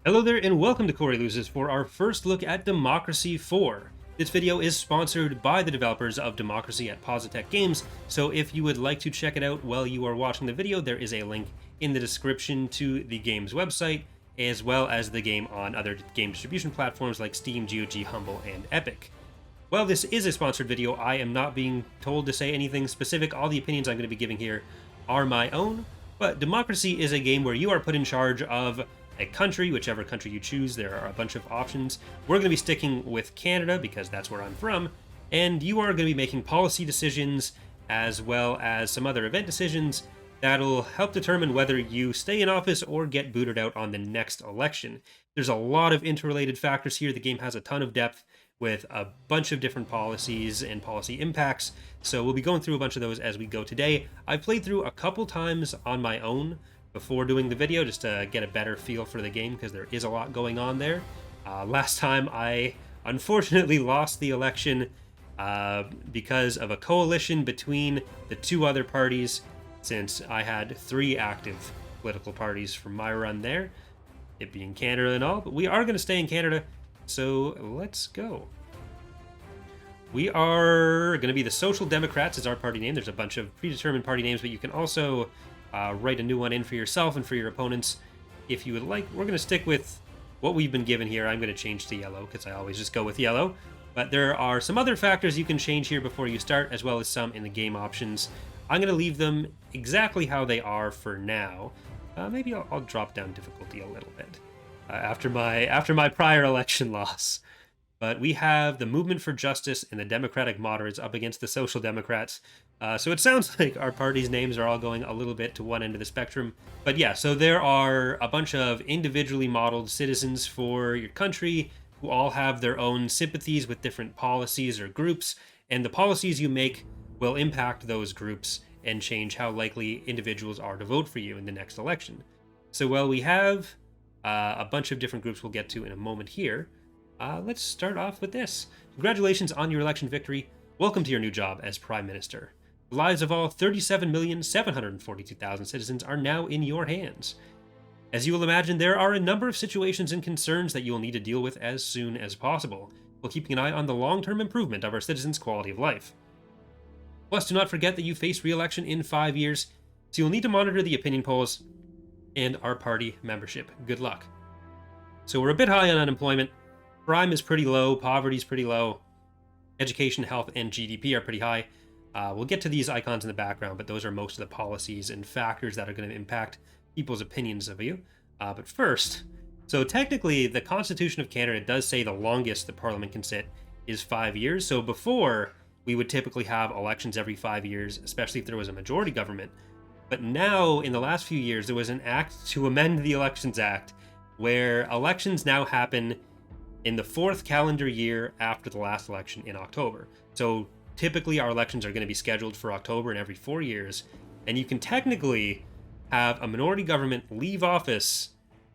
Hello there and welcome to Corey Loses for our first look at Democracy 4. This video is sponsored by the developers of Democracy at Positech Games, so if you would like to check it out while you are watching the video, there is a link in the description to the game's website, as well as the game on other game distribution platforms like Steam, GOG, Humble, and Epic. While this is a sponsored video, I am not being told to say anything specific. All the opinions I'm going to be giving here are my own, but Democracy is a game where you are put in charge of a country, whichever country you choose. There are a bunch of options. We're going to be sticking with Canada because that's where I'm from, and you are going to be making policy decisions as well as some other event decisions that'll help determine whether you stay in office or get booted out on the next election. There's a lot of interrelated factors here. The game has a ton of depth with a bunch of different policies and policy impacts, so we'll be going through a bunch of those as we go today. I've played through a couple times on my own before doing the video just to get a better feel for the game because there is a lot going on there. Last time I unfortunately lost the election because of a coalition between the two other parties, since I had 3 active political parties from my run there, it being Canada and all, but we are going to stay in Canada, so let's go. We are going to be the Social Democrats is our party name. There's a bunch of predetermined party names, but you can also write a new one in for yourself and for your opponents if you would like. We're going to stick with what we've been given here. I'm going to change to yellow because I always just go with yellow. But there are some other factors you can change here before you start, as well as some in the game options. I'm going to leave them exactly how they are for now. Maybe I'll drop down difficulty a little bit after my prior election loss. But we have the Movement for Justice and the Democratic Moderates up against the Social Democrats. So it sounds like our party's names are all going a little bit to one end of the spectrum. But yeah, so there are a bunch of individually modeled citizens for your country who all have their own sympathies with different policies or groups, and the policies you make will impact those groups and change how likely individuals are to vote for you in the next election. So while we have a bunch of different groups we'll get to in a moment here, let's start off with this. Congratulations on your election victory. Welcome to your new job as Prime Minister. The lives of all 37,742,000 citizens are now in your hands. As you will imagine, there are a number of situations and concerns that you will need to deal with as soon as possible, while keeping an eye on the long-term improvement of our citizens' quality of life. Plus, do not forget that you face re-election in 5 years, so you'll need to monitor the opinion polls and our party membership. Good luck. So we're a bit high on unemployment. Crime is pretty low, poverty is pretty low, education, health, and GDP are pretty high. We'll get to these icons in the background, but those are most of the policies and factors that are going to impact people's opinions of you. But first, so technically the Constitution of Canada does say the longest the Parliament can sit is 5 years. So before, we would typically have elections every 5 years, especially if there was a majority government. But now, in the last few years, there was an act to amend the Elections Act where elections now happen in the 4th calendar year after the last election in October. So typically our elections are going to be scheduled for October and every 4 years, and you can technically have a minority government leave office,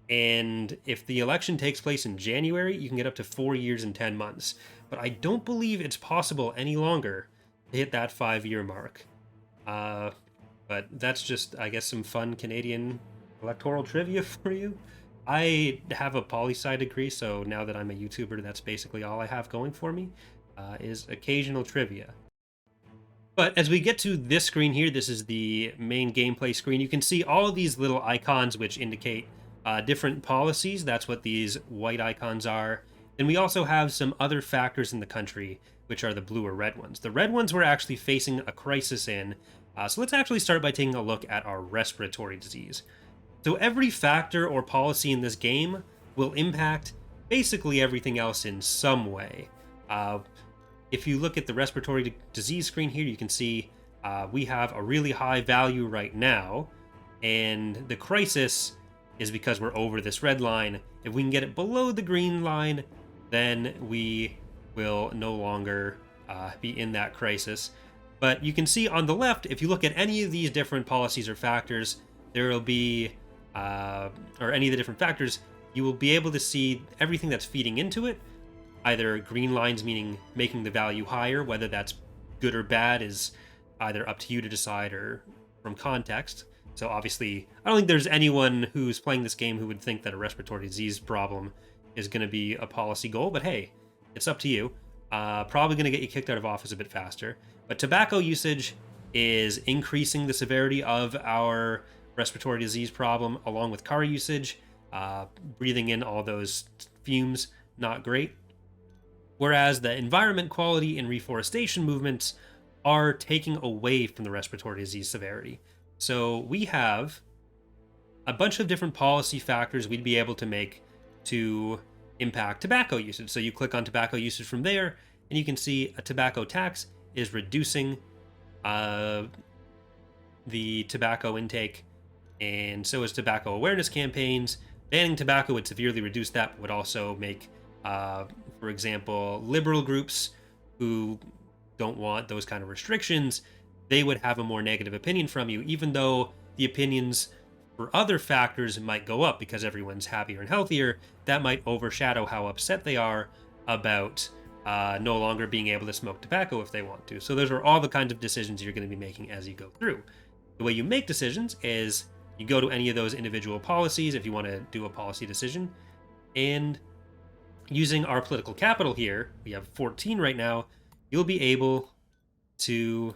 and if the election takes place in January, you can get up to 4 years and 10 months. But I don't believe it's possible any longer to hit that 5-year mark. But that's just, I guess, some fun Canadian electoral trivia for you. I have a poli-sci degree, so now that I'm a YouTuber, that's basically all I have going for me, is occasional trivia. But as we get to this screen here, this is the main gameplay screen. You can see all of these little icons which indicate different policies. That's what these white icons are. Then we also have some other factors in the country, which are the blue or red ones. The red ones we're actually facing a crisis in. So let's actually start by taking a look at our respiratory disease. So every factor or policy in this game will impact basically everything else in some way. If you look at the respiratory disease screen here, you can see we have a really high value right now, and the crisis is because we're over this red line. If we can get it below the green line, then we will no longer be in that crisis. But you can see on the left, if you look at any of these different policies or factors, there will be or any of the different factors, you will be able to see everything that's feeding into it. Either green lines meaning making the value higher, whether that's good or bad is either up to you to decide or from context. So obviously, I don't think there's anyone who's playing this game who would think that a respiratory disease problem is going to be a policy goal, but hey, it's up to you. Probably going to get you kicked out of office a bit faster. But tobacco usage is increasing the severity of our respiratory disease problem, along with car usage. Breathing in all those fumes, not great. Whereas the environment quality and reforestation movements are taking away from the respiratory disease severity. So we have a bunch of different policy factors we'd be able to make to impact tobacco usage. So you click on tobacco usage from there, and you can see a tobacco tax is reducing the tobacco intake, and so is tobacco awareness campaigns. Banning tobacco would severely reduce that, but would also make, for example, liberal groups who don't want those kind of restrictions, they would have a more negative opinion from you, even though the opinions for other factors might go up because everyone's happier and healthier. That might overshadow how upset they are about no longer being able to smoke tobacco if they want to. So those are all the kinds of decisions you're going to be making as you go through. The way you make decisions is you go to any of those individual policies if you want to do a policy decision, and using our political capital here, we have 14 right now, you'll be able to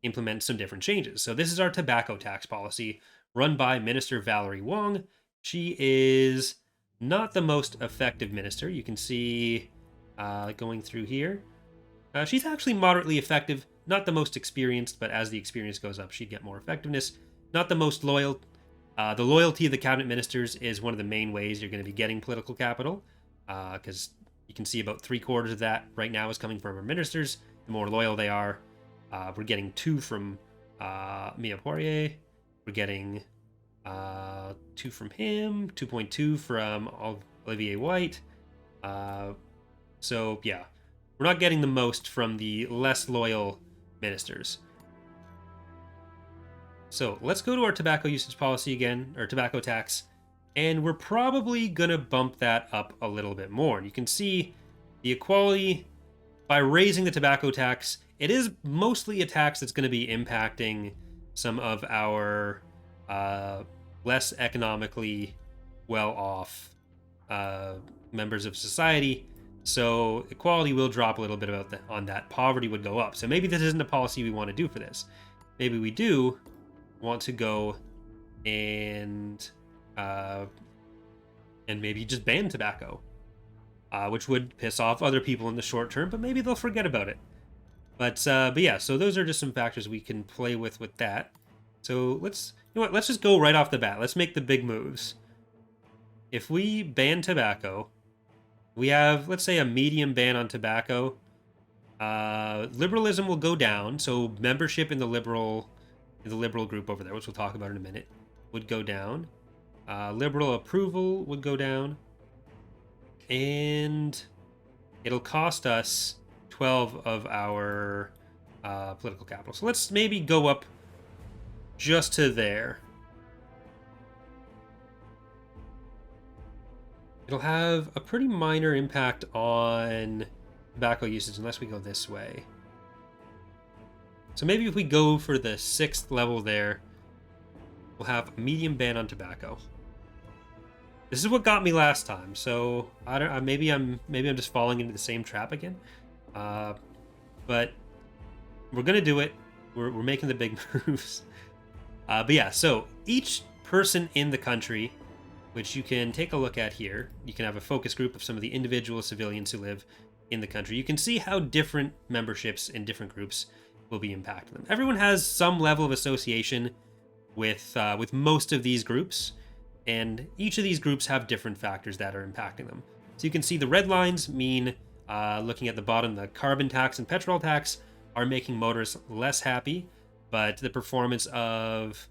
implement some different changes. So this is our tobacco tax policy run by Minister Valerie Wong. She is not the most effective minister. You can see going through here. She's actually moderately effective, not the most experienced, but as the experience goes up, she'd get more effectiveness. Not the most loyal. The loyalty of the cabinet ministers is one of the main ways you're going to be getting political capital, because you can see about 3/4 of that right now is coming from our ministers. The more loyal they are, we're getting 2 from Mia Poirier. We're getting 2 from him, 2.2 from Olivier White. So yeah, we're not getting the most from the less loyal ministers. So let's go to our tobacco usage policy again, or tobacco tax, and we're probably going to bump that up a little bit more. And you can see the equality by raising the tobacco tax. It is mostly a tax that's going to be impacting some of our less economically well-off members of society. So equality will drop a little bit on that. Poverty would go up. So maybe this isn't a policy we want to do for this. Maybe we do want to go and maybe just ban tobacco, which would piss off other people in the short term, but maybe they'll forget about it. But yeah, so those are just some factors we can play with that. So let's just go right off the bat. Let's make the big moves. If we ban tobacco, we have, let's say, a medium ban on tobacco. Liberalism will go down, so membership in the liberal group over there, which we'll talk about in a minute, would go down. Liberal approval would go down, and it'll cost us 12 of our political capital. So let's maybe go up just to there. It'll have a pretty minor impact on tobacco usage unless we go this way. So maybe if we go for the 6th level there, we'll have a medium ban on tobacco. This is what got me last time, so I don't. Maybe I'm just falling into the same trap again. But we're gonna do it. We're making the big moves. But yeah, so each person in the country, which you can take a look at here, you can have a focus group of some of the individual civilians who live in the country. You can see how different memberships in different groups will be impacting them. Everyone has some level of association with most of these groups, and each of these groups have different factors that are impacting them. So you can see the red lines mean, looking at the bottom, the carbon tax and petrol tax are making motorists less happy, but the performance of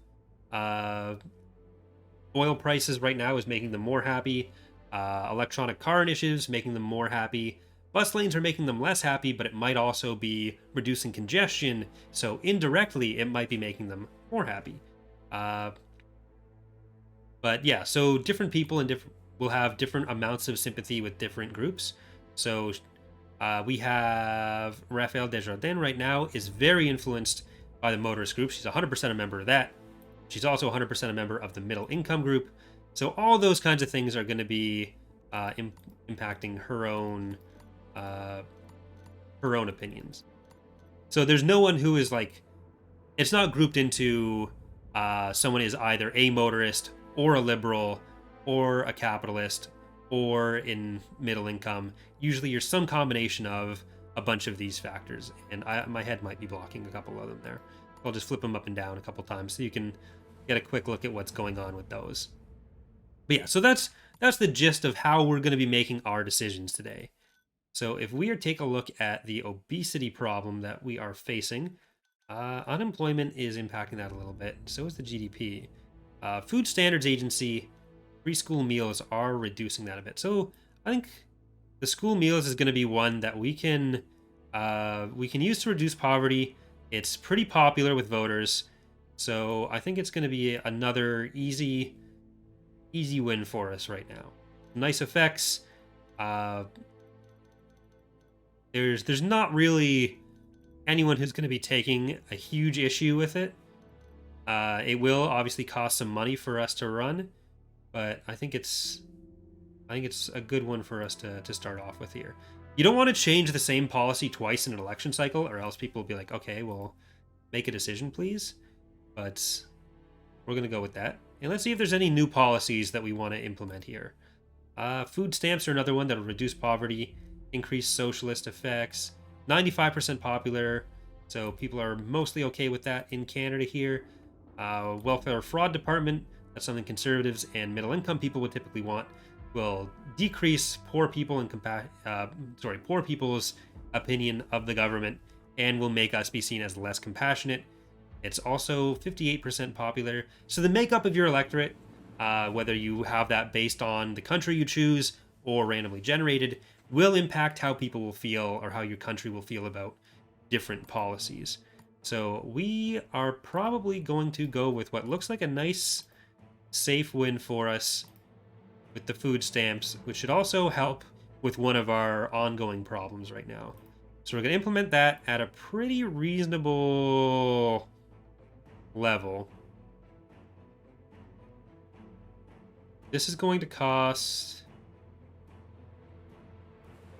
oil prices right now is making them more happy. Electronic car initiatives making them more happy. Bus lanes are making them less happy, but it might also be reducing congestion, so indirectly it might be making them more happy. But yeah, so different people will have different amounts of sympathy with different groups. So we have Raphael Desjardins right now is very influenced by the motorist group. She's 100% a member of that. She's also 100% a member of the middle income group. So all those kinds of things are going to be impacting her own opinions. So there's no one who is like, it's not grouped into someone is either a motorist or a liberal or a capitalist or in middle income. Usually you're some combination of a bunch of these factors, and my head might be blocking a couple of them there. I'll just flip them up and down a couple times so you can get a quick look at what's going on with those. But yeah, so that's the gist of how we're going to be making our decisions today. So if we take a look at the obesity problem that we are facing, unemployment is impacting that a little bit. So is the GDP. Food Standards Agency, free school meals are reducing that a bit. So I think the school meals is going to be one that we can use to reduce poverty. It's pretty popular with voters, so I think it's going to be another easy win for us right now. Nice effects. There's not really anyone who's going to be taking a huge issue with it. It will obviously cost some money for us to run, but I think it's a good one for us to start off with here. You don't want to change the same policy twice in an election cycle, or else people will be like, okay, well, make a decision, please. But we're going to go with that. And let's see if there's any new policies that we want to implement here. Food stamps are another one that will reduce poverty, increase socialist effects. 95% popular, so people are mostly okay with that in Canada here. Welfare fraud department, that's something conservatives and middle income people would typically want. Will decrease poor people's opinion of the government and will make us be seen as less compassionate. It's also 58% popular. So the makeup of your electorate, whether you have that based on the country you choose or randomly generated, will impact how people will feel or how your country will feel about different policies. So we are probably going to go with what looks like a nice, safe win for us with the food stamps, which should also help with one of our ongoing problems right now. So we're going to implement that at a pretty reasonable level. This is going to cost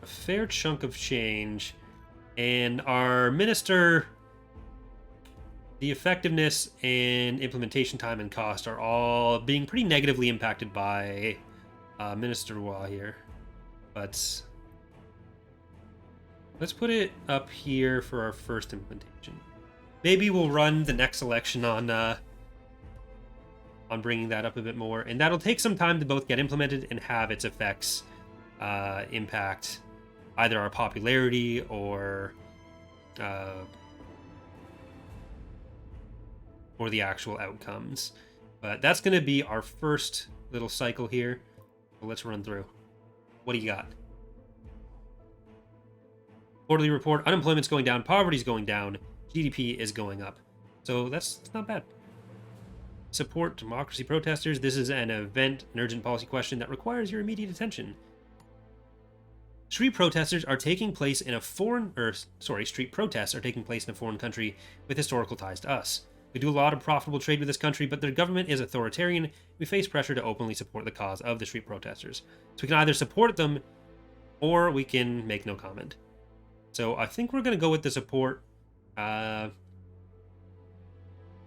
a fair chunk of change, and our minister, the effectiveness and implementation time and cost are all being pretty negatively impacted by Minister Waugh here. But let's put it up here for our first implementation. Maybe we'll run the next election on bringing that up a bit more, and that'll take some time to both get implemented and have its effects impact either our popularity or the actual outcomes. But that's going to be our first little cycle here. So let's run through. What do you got? Quarterly report, unemployment's going down, poverty's going down, GDP is going up. So that's not bad. Support democracy protesters. This is an urgent policy question that requires your immediate attention. Street protests are taking place in a foreign country with historical ties to us. We do a lot of profitable trade with this country, but their government is authoritarian. We face pressure to openly support the cause of the street protesters. So we can either support them or we can make no comment. So I think we're going to go with the support.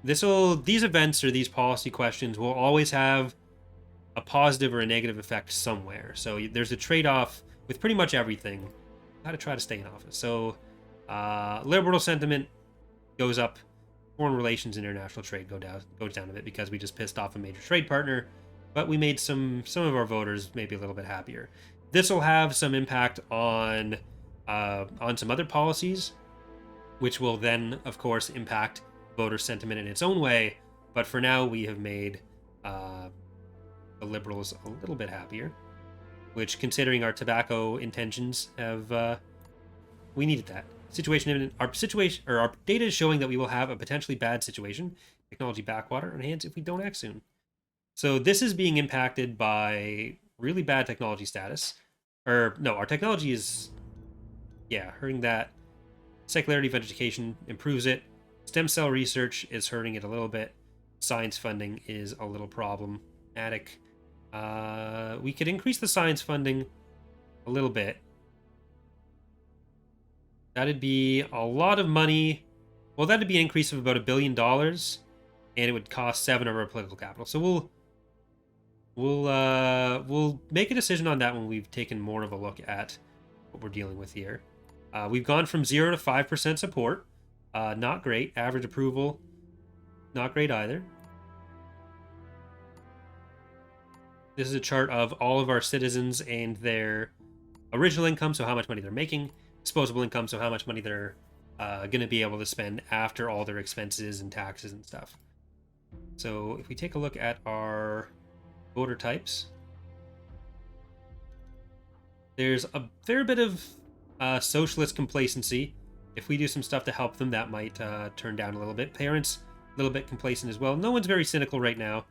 These events or these policy questions will always have a positive or a negative effect somewhere. So there's a trade-off with pretty much everything. Got to try to stay in office. So liberal sentiment goes up. Foreign relations and international trade goes down a bit because we just pissed off a major trade partner, but we made some of our voters maybe a little bit happier. This will have some impact on some other policies, which will then, of course, impact voter sentiment in its own way. But for now, we have made the liberals a little bit happier, which, considering our tobacco intentions, we needed that. Our data is showing that we will have a potentially bad situation, technology backwater on hands if we don't act soon. So this is being impacted by really bad technology status. Our technology is, hurting that. Secularity of education improves it. Stem cell research is hurting it a little bit. science funding is a little problematic. We could increase the science funding a little bit. That'd be a lot of money. Well, that'd be an increase of about $1 billion, and it would cost 7 of our political capital. So we'll make a decision on that when we've taken more of a look at what we're dealing with here. We've gone from 0 to 5% support. Not great. Average approval, not great either. This is a chart of all of our citizens and their original income, so how much money they're making, disposable income, so how much money they're going to be able to spend after all their expenses and taxes and stuff. So if we take a look at our voter types, there's a fair bit of socialist complacency. If we do some stuff to help them, that might turn down a little bit. Parents, a little bit complacent as well. No one's very cynical right now.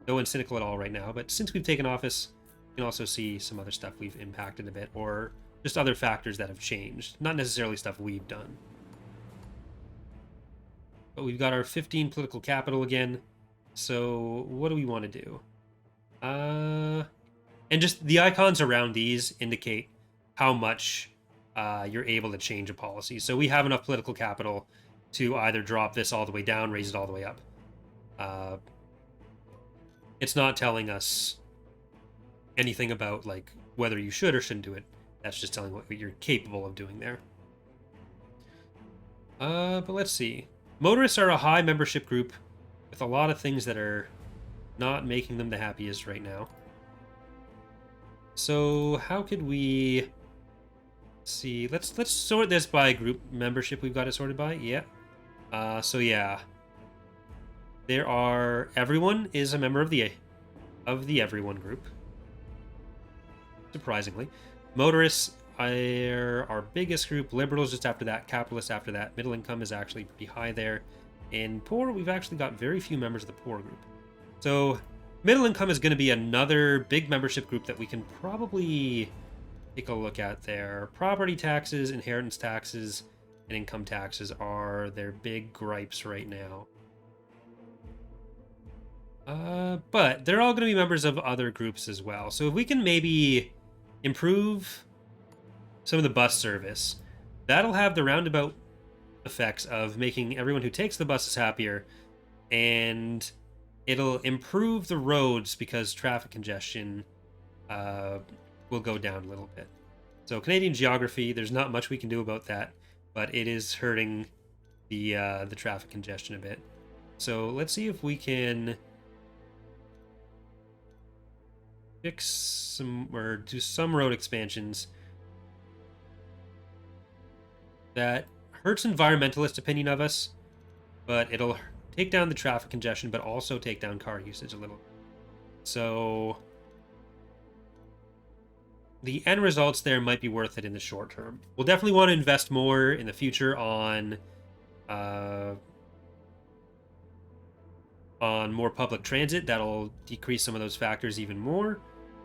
No one's cynical at all right now. But since we've taken office, you can also see some other stuff we've impacted a bit, or just other factors that have changed. Not necessarily stuff we've done. But we've got our 15 political capital again. So what do we want to do? And just the icons around these indicate how much you're able to change a policy. So we have enough political capital to either drop this all the way down, raise it all the way up. It's not telling us anything about like whether you should or shouldn't do it. That's just telling what you're capable of doing there. But let's see. Motorists are a high membership group with a lot of things that are not making them the happiest right now. So how could we see? Let's sort this by group membership. We've got it sorted by. Yeah. So yeah. There are everyone is a member of the everyone group. Surprisingly, motorists are our biggest group. Liberals just after that. Capitalists after that. Middle income is actually pretty high there. And poor, we've actually got very few members of the poor group. So middle income is going to be another big membership group that we can probably take a look at there. Property taxes, inheritance taxes, and income taxes are their big gripes right now. But they're all going to be members of other groups as well. So if we can maybe improve some of the bus service, that'll have the roundabout effects of making everyone who takes the buses happier, and it'll improve the roads because traffic congestion will go down a little bit. So Canadian geography, there's not much we can do about that, but it is hurting the traffic congestion a bit. So let's see if we can fix some or do some road expansions that hurts environmentalist opinion of us, but it'll take down the traffic congestion, but also take down car usage a little. So the end results there might be worth it in the short term. We'll definitely want to invest more in the future on more public transit. That'll decrease some of those factors even more.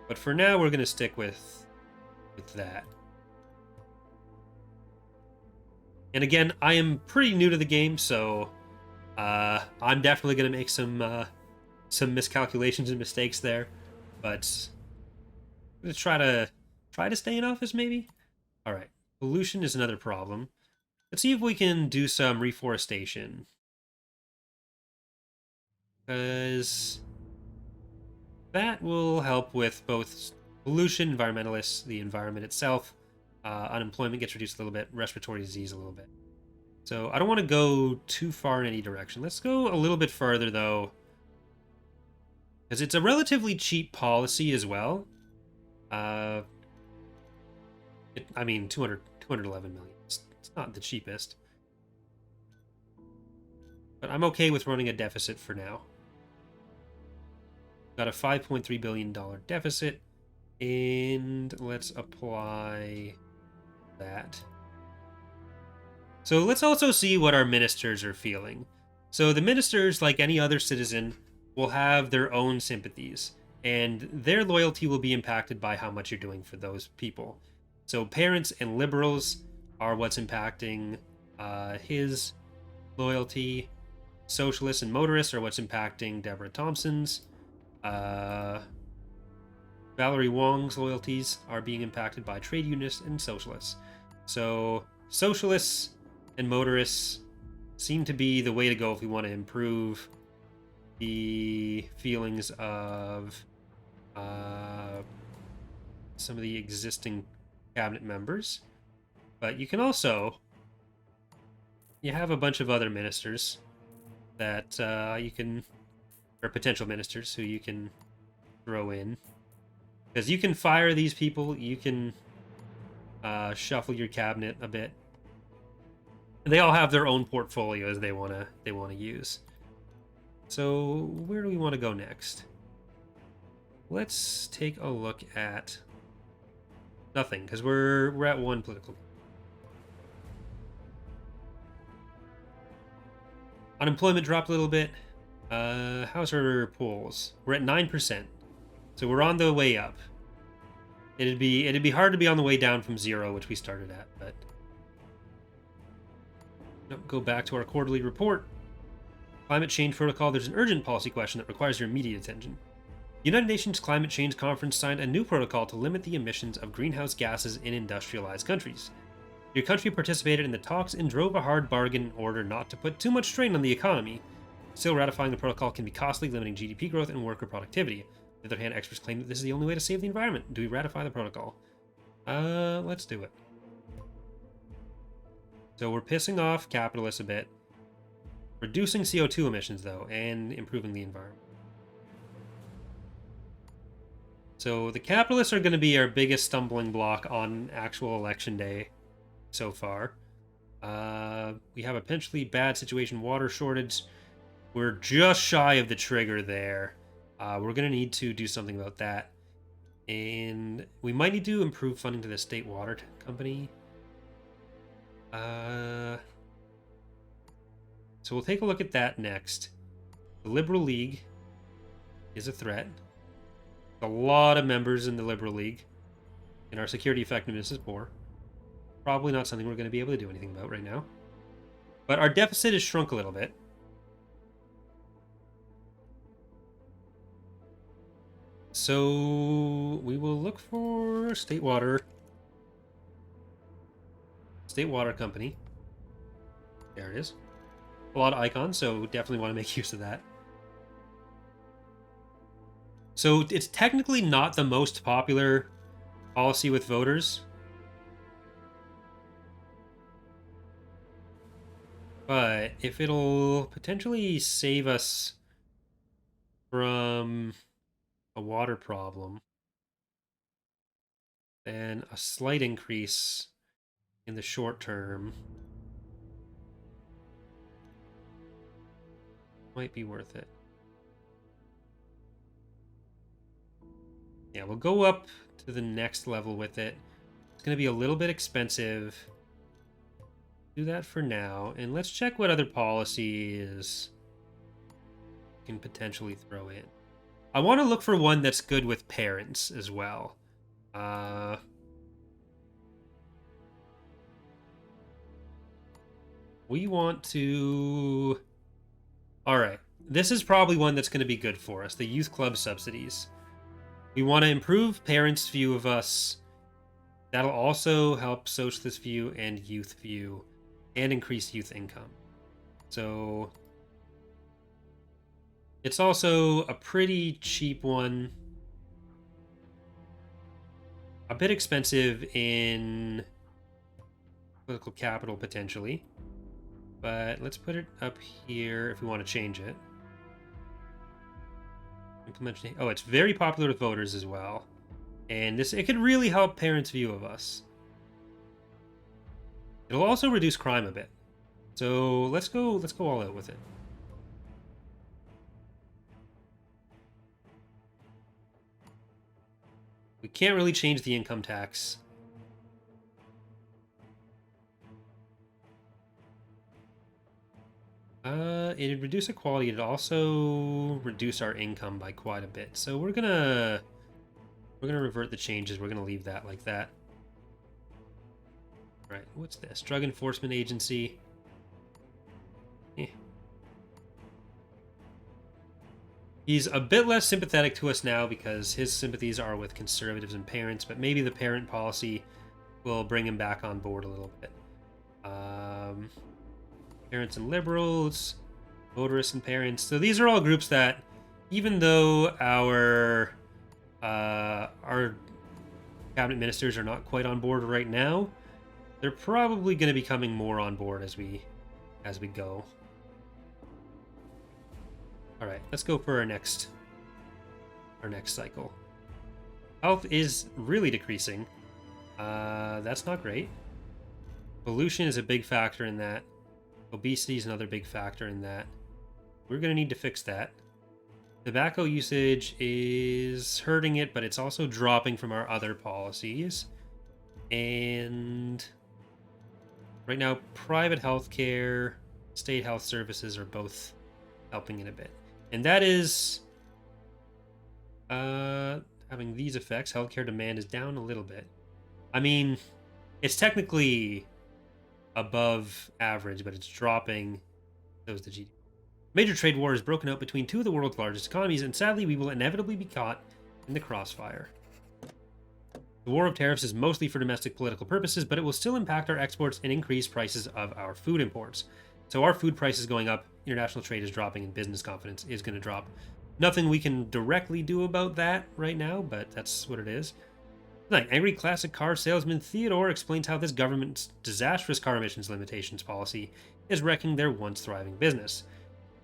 But for now, we're going to stick with that. And again, I am pretty new to the game, so I'm definitely going to make some miscalculations and mistakes there. But I'm going to try to stay in office, maybe? All right. Pollution is another problem. Let's see if we can do some reforestation. Because that will help with both pollution, environmentalists, the environment itself. Unemployment gets reduced a little bit, respiratory disease a little bit. So I don't want to go too far in any direction. Let's go a little bit further, though, because it's a relatively cheap policy as well. I mean, 211 million. It's not the cheapest. But I'm okay with running a deficit for now. Got a $5.3 billion deficit, and let's apply that. So let's also see what our ministers are feeling. So the ministers, like any other citizen, will have their own sympathies, and their loyalty will be impacted by how much you're doing for those people. So parents and liberals are what's impacting his loyalty. Socialists and motorists are what's impacting Deborah Thompson's. Valerie Wong's loyalties are being impacted by trade unionists and socialists. So socialists and motorists seem to be the way to go if we want to improve the feelings of some of the existing cabinet members. But you can also, you have a bunch of other ministers that you can, or potential ministers who you can throw in. Because you can fire these people, you can shuffle your cabinet a bit. And they all have their own portfolios they wanna use. So where do we want to go next? Let's take a look at nothing, because we're at one political. Unemployment dropped a little bit. How's our polls? We're at 9%. So we're on the way up. It'd be hard to be on the way down from 0, which we started at, but go back to our quarterly report. Climate change protocol. There's an urgent policy question that requires your immediate attention. The United Nations Climate Change Conference signed a new protocol to limit the emissions of greenhouse gases in industrialized countries. Your country participated in the talks and drove a hard bargain in order not to put too much strain on the economy. Still, ratifying the protocol can be costly, limiting GDP growth and worker productivity. On the other hand, experts claim that this is the only way to save the environment. Do we ratify the protocol? Let's do it. So we're pissing off capitalists a bit. Reducing CO2 emissions, though, and improving the environment. So the capitalists are going to be our biggest stumbling block on actual election day so far. We have a potentially bad situation, water shortage. We're just shy of the trigger there. We're going to need to do something about that. And we might need to improve funding to the state water company. So we'll take a look at that next. The Liberal League is a threat. A lot of members in the Liberal League, and our security effectiveness is poor. Probably not something we're going to be able to do anything about right now. But our deficit has shrunk a little bit. So we will look for state water company. There it is. A lot of icons, so definitely want to make use of that. So it's technically not the most popular policy with voters. But if it'll potentially save us from a water problem, then a slight increase in the short term might be worth it. Yeah, we'll go up to the next level with it. It's going to be a little bit expensive. Do that for now. And let's check what other policies we can potentially throw in. I want to look for one that's good with parents as well. We want to... All right. This is probably one that's going to be good for us. The youth club subsidies. We want to improve parents' view of us. That'll also help socialist view and youth view and increase youth income. So it's also a pretty cheap one. A bit expensive in political capital potentially. But let's put it up here if we want to change it. Implementation. Oh, it's very popular with voters as well. And it could really help parents' view of us. It'll also reduce crime a bit. So let's go all out with it. We can't really change the income tax. It'd reduce equality. It'd also reduce our income by quite a bit. So we're gonna revert the changes. We're gonna leave that like that. Right, what's this? Drug Enforcement Agency. He's a bit less sympathetic to us now because his sympathies are with conservatives and parents, but maybe the parent policy will bring him back on board a little bit. Parents and liberals, motorists and parents. So these are all groups that, even though our cabinet ministers are not quite on board right now, they're probably going to be coming more on board as we go. All right, let's go for our next cycle. Health is really decreasing. That's not great. Pollution is a big factor in that. Obesity is another big factor in that. We're going to need to fix that. Tobacco usage is hurting it, but it's also dropping from our other policies. And right now, private healthcare, state health services are both helping it a bit. And that is having these effects. Healthcare demand is down a little bit. I mean, it's technically above average, but it's dropping. So is the GDP. Major trade war is broken out between two of the world's largest economies, and sadly, we will inevitably be caught in the crossfire. The war of tariffs is mostly for domestic political purposes, but it will still impact our exports and increase prices of our food imports. So our food price is going up, international trade is dropping, and business confidence is going to drop. Nothing we can directly do about that right now, but that's what it is. Tonight, angry classic car salesman Theodore explains how this government's disastrous car emissions limitations policy is wrecking their once thriving business.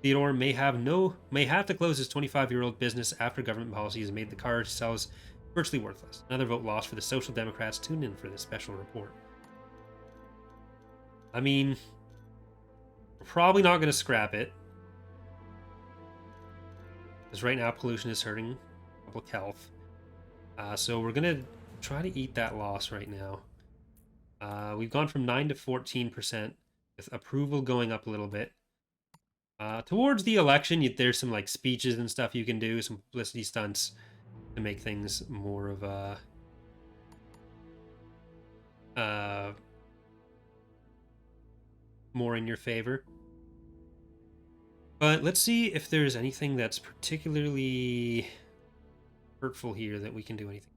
Theodore may have to close his 25-year-old business after government policy has made the car sales virtually worthless. Another vote lost for the Social Democrats. Tune in for this special report. I mean, we're probably not going to scrap it, because right now pollution is hurting public health. So we're going to try to eat that loss right now. We've gone from 9 to 14%, with approval going up a little bit. Towards the election, there's some like speeches and stuff you can do, some publicity stunts to make things more of a more in your favor. But let's see if there's anything that's particularly hurtful here that we can do anything.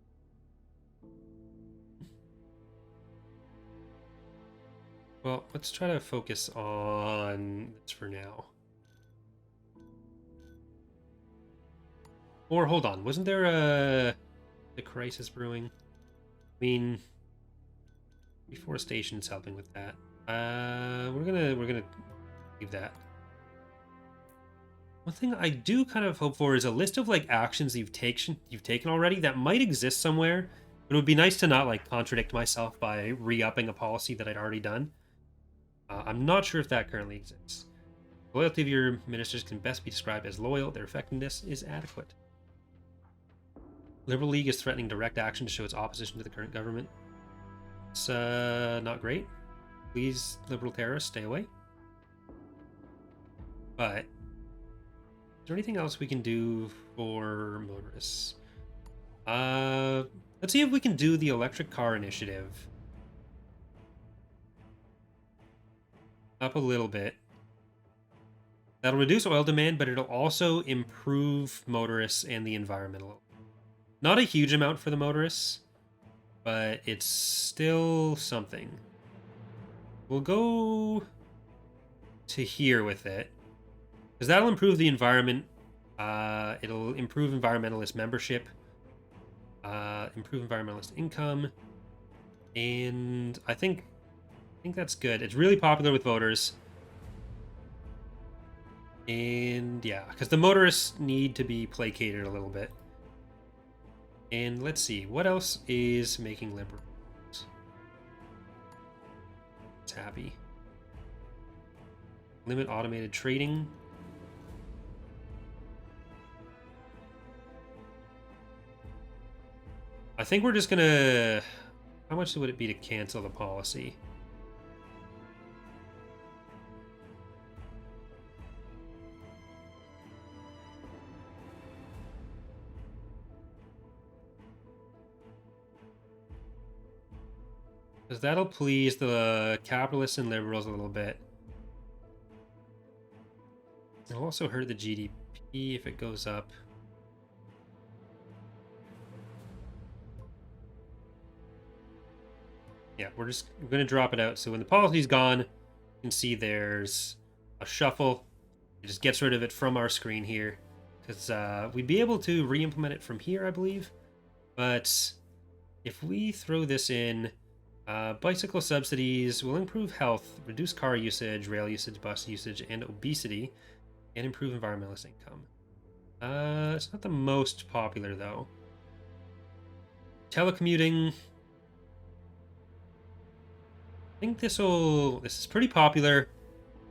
Well, let's try to focus on this for now. Or hold on, wasn't there a crisis brewing? I mean, reforestation's helping with that. We're gonna leave that. One thing I do kind of hope for is a list of like actions you've taken already that might exist somewhere. But it would be nice to not like contradict myself by re-upping a policy that I'd already done. I'm not sure if that currently exists. The loyalty of your ministers can best be described as loyal. Their effectiveness is adequate. Liberal League is threatening direct action to show its opposition to the current government. It's not great. Please, liberal terrorists, stay away. But is there anything else we can do for motorists? Let's see if we can do the electric car initiative. Up a little bit. That'll reduce oil demand, but it'll also improve motorists and the environmental. Not a huge amount for the motorists, but it's still something. We'll go to here with it, because that'll improve the environment. It'll improve environmentalist membership, improve environmentalist income, and I think that's good. It's really popular with voters. And yeah, because the motorists need to be placated a little bit. And let's see, what else is making liberals happy? Limit automated trading. I think we're just gonna... How much would it be to cancel the policy? Because that'll please the capitalists and liberals a little bit. It'll also hurt the GDP See if it goes up. Yeah, we're going to drop it out. So when the policy's gone, you can see there's a shuffle. It just gets rid of it from our screen here. Because we'd be able to re-implement it from here, I believe. But if we throw this in, bicycle subsidies will improve health, reduce car usage, rail usage, bus usage, and obesity, and improve environmentalist income. It's not the most popular, though. Telecommuting. I think this is pretty popular.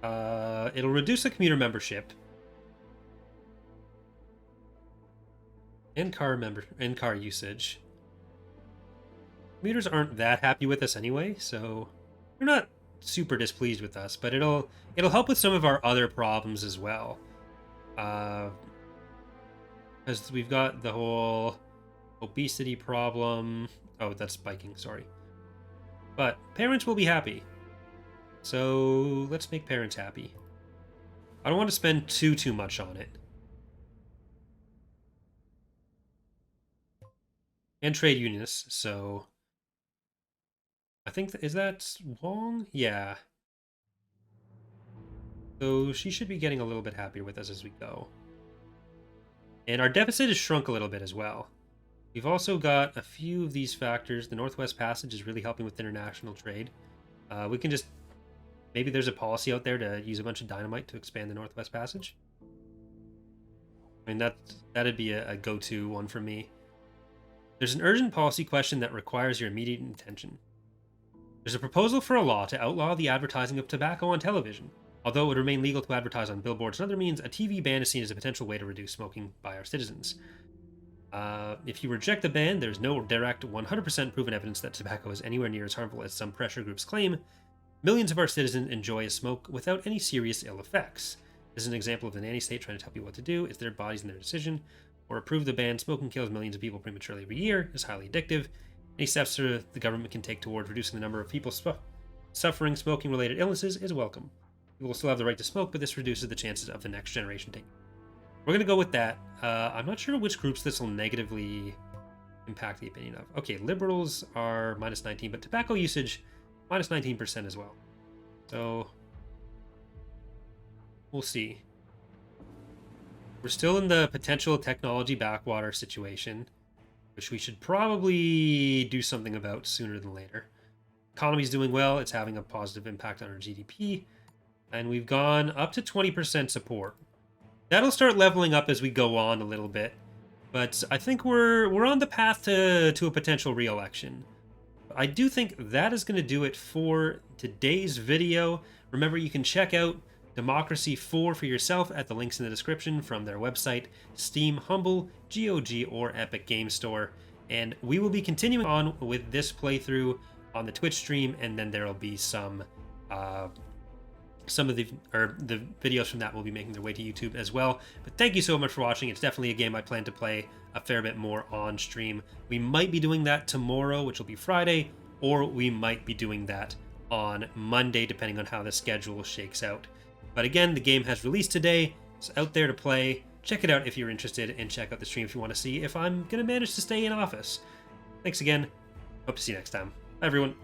It'll reduce the commuter membership. And car usage. Commuters aren't that happy with us anyway, so they're not super displeased with us, but it'll help with some of our other problems as well. Because we've got the whole obesity problem. Oh, that's biking, sorry. But parents will be happy. So let's make parents happy. I don't want to spend too much on it. And trade unionists, so I think is that Wong? Yeah. So she should be getting a little bit happier with us as we go. And our deficit has shrunk a little bit as well. We've also got a few of these factors. The Northwest Passage is really helping with international trade. We can just... Maybe there's a policy out there to use a bunch of dynamite to expand the Northwest Passage. I mean, that'd be a go-to one for me. There's an urgent policy question that requires your immediate attention. There's a proposal for a law to outlaw the advertising of tobacco on television. Although it would remain legal to advertise on billboards and other means, a TV ban is seen as a potential way to reduce smoking by our citizens. If you reject the ban, there's no direct 100% proven evidence that tobacco is anywhere near as harmful as some pressure groups claim. Millions of our citizens enjoy a smoke without any serious ill effects. This is an example of the nanny state trying to tell people what to do. It's their bodies and their decision. Or approve the ban. Smoking kills millions of people prematurely every year. Is highly addictive. Any steps the government can take towards reducing the number of people suffering smoking-related illnesses is welcome. People will still have the right to smoke, but this reduces the chances of the next generation taking. We're going to go with that. I'm not sure which groups this will negatively impact the opinion of. Okay, liberals are minus 19, but tobacco usage minus 19% as well. So we'll see. We're still in the potential technology backwater situation, which we should probably do something about sooner than later. Economy's doing well. It's having a positive impact on our GDP. And we've gone up to 20% support. That'll start leveling up as we go on a little bit. But I think we're on the path to a potential re-election. I do think that is going to do it for today's video. Remember, you can check out Democracy 4 for yourself at the links in the description from their website, Steam, Humble, GOG, or Epic Game Store. And we will be continuing on with this playthrough on the Twitch stream, and then there will be some of the videos from that will be making their way to YouTube as well. But thank you so much for watching. It's definitely a game I plan to play a fair bit more on stream. We might be doing that tomorrow, which will be Friday, or we might be doing that on Monday, depending on how the schedule shakes out. But again, the game has released today. It's out there to play. Check it out if you're interested, and check out the stream if you want to see if I'm going to manage to stay in office. Thanks again. Hope to see you next time. Bye, everyone.